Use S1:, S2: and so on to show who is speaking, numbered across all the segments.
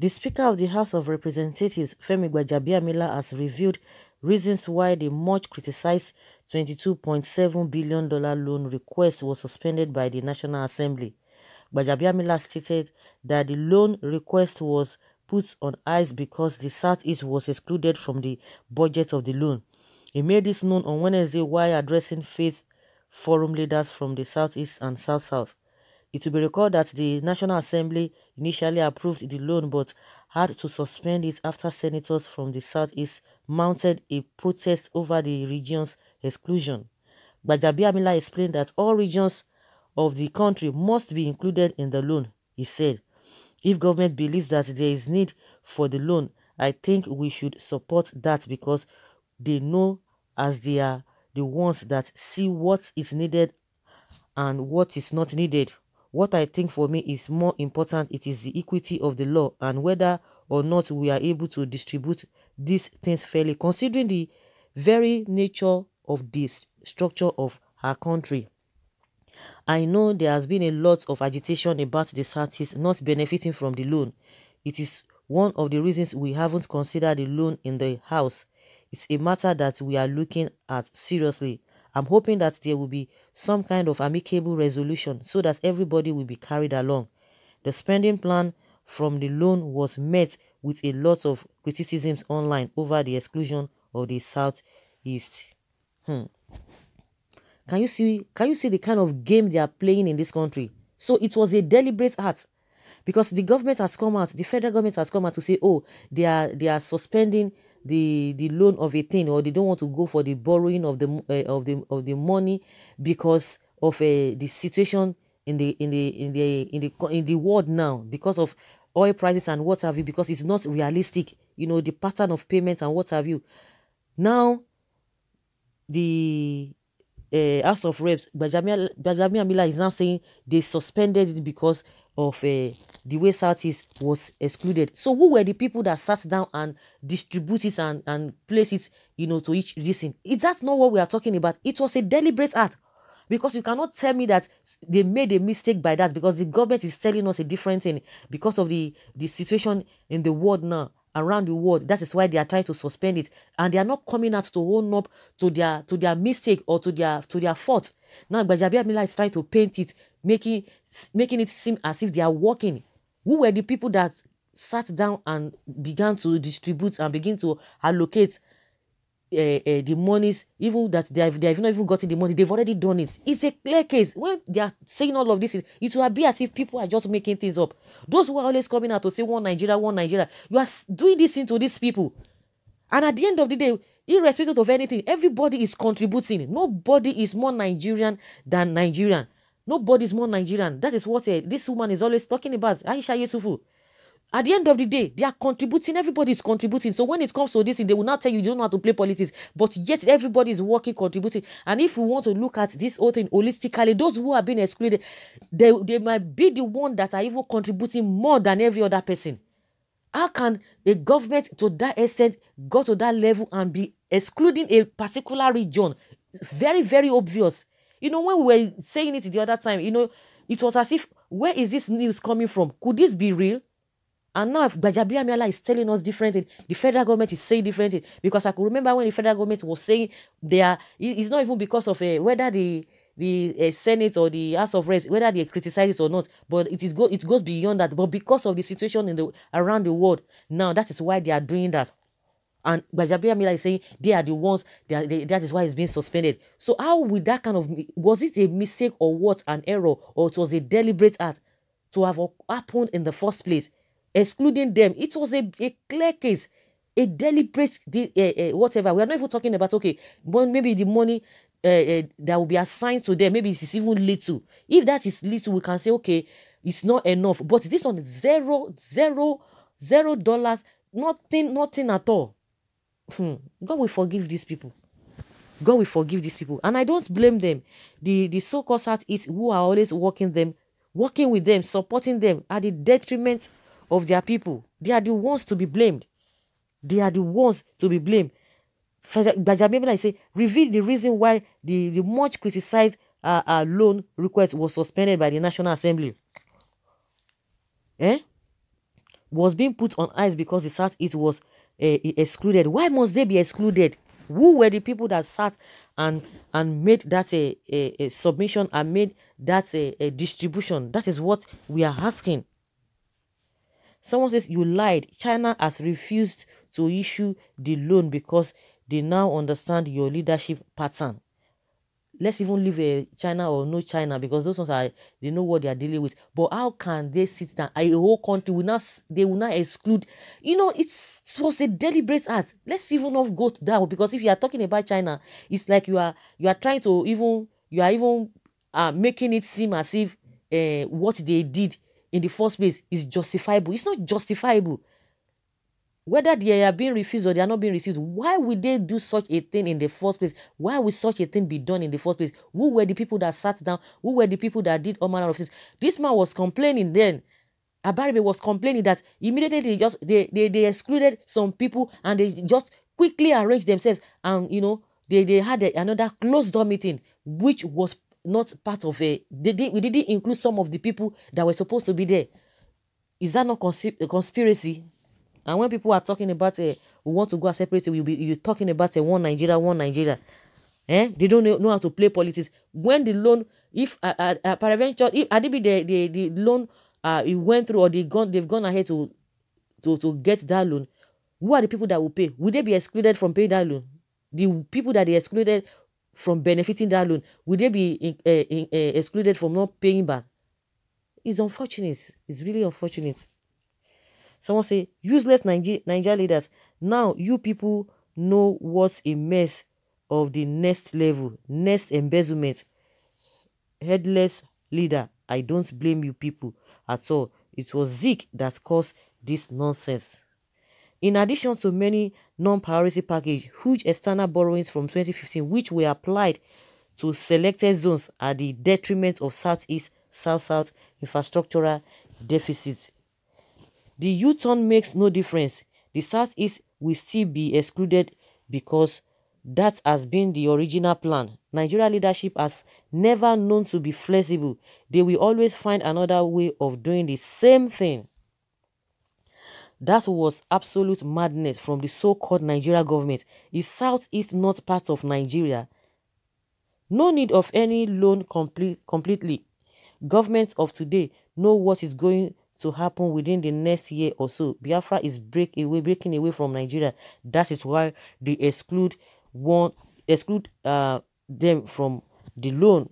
S1: The Speaker of the House of Representatives, Femi Gbajabiamila, has revealed reasons why the much criticized $22.7 billion loan request was suspended by the National Assembly. Gbajabiamila stated that the loan request was put on ice because the Southeast was excluded from the budget of the loan. He made this known on Wednesday while addressing Faith Forum leaders from the Southeast and South-South. It will be recalled that the National Assembly initially approved the loan but had to suspend it after senators from the Southeast mounted a protest over the region's exclusion. Gbajabiamila explained that all regions of the country must be included in the loan. He said, "If government believes that there is need for the loan, I think we should support that because they know as they are the ones that see what is needed and what is not needed. What I think for me is more important, it is the equity of the law and whether or not we are able to distribute these things fairly, considering the very nature of this structure of our country. I know there has been a lot of agitation about the Southeast not benefiting from the loan. It is one of the reasons we haven't considered the loan in the House. It's a matter that we are looking at seriously. I'm hoping that there will be some kind of amicable resolution so that everybody will be carried along. The spending plan from the loan was met with a lot of criticisms online over the exclusion of the Southeast." Can you see the kind of game they are playing in this country? So it was a deliberate act because the government has come out, the federal government has come out to say, oh, they are suspending the loan of a thing, or they don't want to go for the borrowing of the money because of the situation in the world now, because of oil prices and what have you, because it's not realistic, the pattern of payment and what have you. Now the House of Reps, Gbajabiamila is now saying they suspended it because of the way Southeast was excluded. So who were the people that sat down and distribute it and place it, to each reason? Is that not what we are talking about? It was a deliberate act. Because you cannot tell me that they made a mistake by that, because the government is telling us a different thing because of the situation in the world now, around the world. That is why they are trying to suspend it, and they are not coming out to own up to their mistake or to their fault. Now Gbajabiamila is trying to paint it, making it seem as if they are working. Who were the people that sat down and began to distribute and begin to allocate the monies, even that they have not even gotten the money? They've already done it. It's a clear case. When they are saying all of this, it will be as if people are just making things up. Those who are always coming out to say one Nigeria, you are doing this into these people. And at the end of the day, irrespective of anything, everybody is contributing. Nobody is more Nigerian than Nigerian. Nobody is more Nigerian. That is what this woman is always talking about, Aisha Yesufu. At the end of the day, they are contributing. Everybody is contributing. So when it comes to this, they will not tell you don't know how to play politics. But yet everybody is working, contributing. And if we want to look at this whole thing holistically, those who have been excluded, they might be the one that are even contributing more than every other person. How can a government to that extent go to that level and be excluding a particular region? Very, very obvious. When we were saying it the other time, it was as if, where is this news coming from? Could this be real? And now Gbajabiamila is telling us different things. The federal government is saying different things. Because I could remember when the federal government was saying it's not even because of whether the Senate or the House of Reps, whether they criticize it or not, but it goes beyond that. But because of the situation around the world now, that is why they are doing that. And Gbajabiamila is saying they are the ones, that is why it's being suspended. So how would that was it a mistake or what, an error, or it was a deliberate act to have happened in the first place? Excluding them, it was a clear case, a deliberate whatever. We are not even talking about, okay, but maybe the money that will be assigned to them, maybe it's even little. If that is little, we can say, okay, it's not enough. But this one, $0, nothing at all. God will forgive these people. God will forgive these people, and I don't blame them. The so-called Southeast who are always working with them, supporting them at the detriment of their people. They are the ones to be blamed. Gbajabiamila say reveal the reason why the much criticized loan request was suspended by the National Assembly. was being put on ice because the Southeast was excluded. Why must they be excluded? Who were the people that sat and made that a submission and made that a distribution? That is what we are asking. Someone says you lied. China has refused to issue the loan because they now understand your leadership pattern. Let's even leave China or no China, because those ones they know what they are dealing with. But how can they sit down? A whole country will not, they will not exclude. You know, it was a deliberate act. Let's even not go to that, because if you are talking about China, it's like you are trying to even making it seem as if what they did in the first place is justifiable. It's not justifiable. Whether they are being refused or they are not being received, why would they do such a thing in the first place? Why would such a thing be done in the first place? Who were the people that sat down? Who were the people that did all manner of things? This man was complaining then. Abaribe was complaining that immediately they excluded some people and they just quickly arranged themselves, and you know they had another closed door meeting, which was not part of we didn't include some of the people that were supposed to be there. Is that not a conspiracy? And when people are talking about we want to go separate, you're talking about one Nigeria. They don't know how to play politics. When the loan, if peradventure, if the loan it went through, or they've gone ahead to get that loan, who are the people that will pay? Will they be excluded from paying that loan? The people that they excluded from benefiting that loan, will they be excluded from not paying back? It's unfortunate. It's really unfortunate. Someone say, useless Niger leaders. Now you people know what's a mess of the next level, next embezzlement. Headless leader. I don't blame you people at all. It was Zeke that caused this nonsense. In addition to many non-priority package, huge external borrowings from 2015, which were applied to selected zones at the detriment of Southeast, South infrastructural deficits. The U-turn makes no difference. The Southeast will still be excluded because that has been the original plan. Nigeria leadership has never known to be flexible. They will always find another way of doing the same thing. That was absolute madness from the so-called Nigeria government. Is Southeast not part of Nigeria? No need of any loan completely. Governments of today know what is going to happen within the next year or so. Biafra is breaking away from Nigeria. That is why they exclude them from the loan.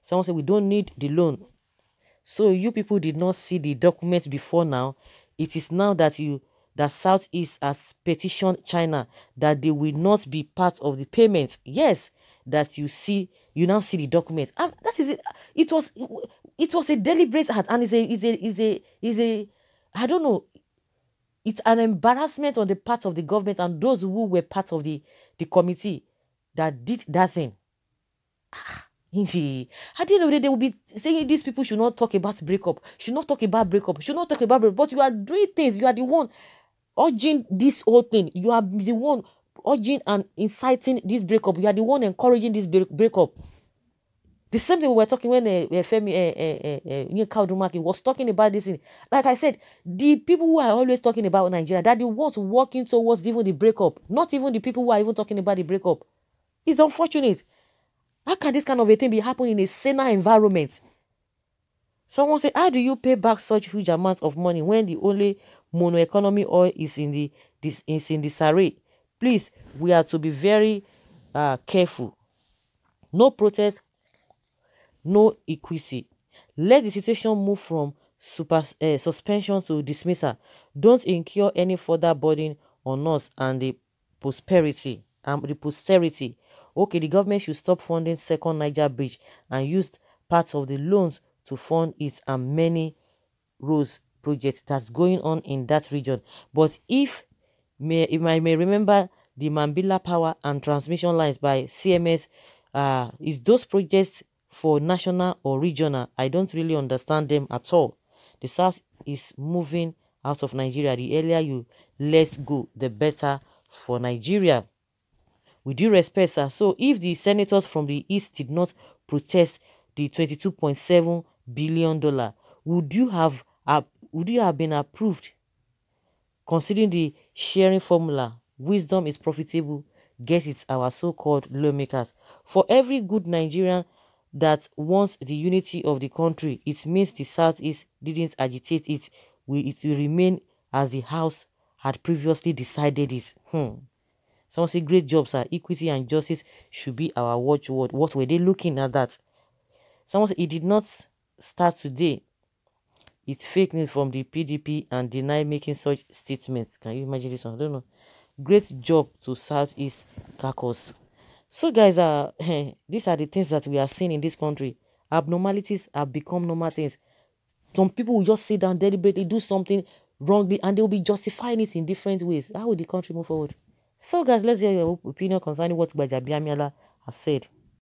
S1: Someone said we don't need the loan. So you people did not see the document before now. It is now that Southeast has petitioned China that they will not be part of the payment. Yes, that you now see the document. That is it. It was a deliberate act, and is a I don't know. It's an embarrassment on the part of the government and those who were part of the committee that did that thing. At the end of the day, they will be saying these people should not talk about breakup, should not talk about breakup. But you are doing things. You are the one urging this whole thing. You are the one urging and inciting this breakup. You are the one encouraging this breakup. The same thing we were talking when Femi Kaudumaki was talking about this thing. Like I said, the people who are always talking about Nigeria, that the ones working towards even the breakup, not even the people who are even talking about the breakup. It's unfortunate. How can this kind of a thing be happening in a saner environment? Someone said, how do you pay back such huge amounts of money when the only mono-economy oil is in the disarray? Please, we are to be very careful. No protest, no equity. Let the situation move from suspension to dismissal. Don't incur any further burden on us and the posterity. Okay, the government should stop funding second Niger bridge and use parts of the loans to fund it and many roads projects that's going on in that region. But if I may remember the Mambila Power and Transmission Lines by CMS, is those projects for national or regional? I don't really understand them at all. The South is moving out of Nigeria. The earlier you let go, the better for Nigeria. With due respect, sir, so if the senators from the East did not protest the $22.7 billion, would you have been approved Considering the sharing formula, wisdom is profitable. Guess it's our so-called lawmakers. For every good Nigerian that wants the unity of the country, it means the Southeast didn't agitate it. It will remain as the House had previously decided it. Someone say great job, sir. Equity and justice should be our watchword. What were they looking at that? Someone said it did not start today. It's fake news from the PDP and deny making such statements. Can you imagine this one? I don't know. Great job to Southeast caucus. So guys, these are the things that we are seeing in this country. Abnormalities have become normal things. Some people will just sit down deliberately, do something wrongly, and they will be justifying it in different ways. How will the country move forward? So guys, let's hear your opinion concerning what Gbajabiamila has said.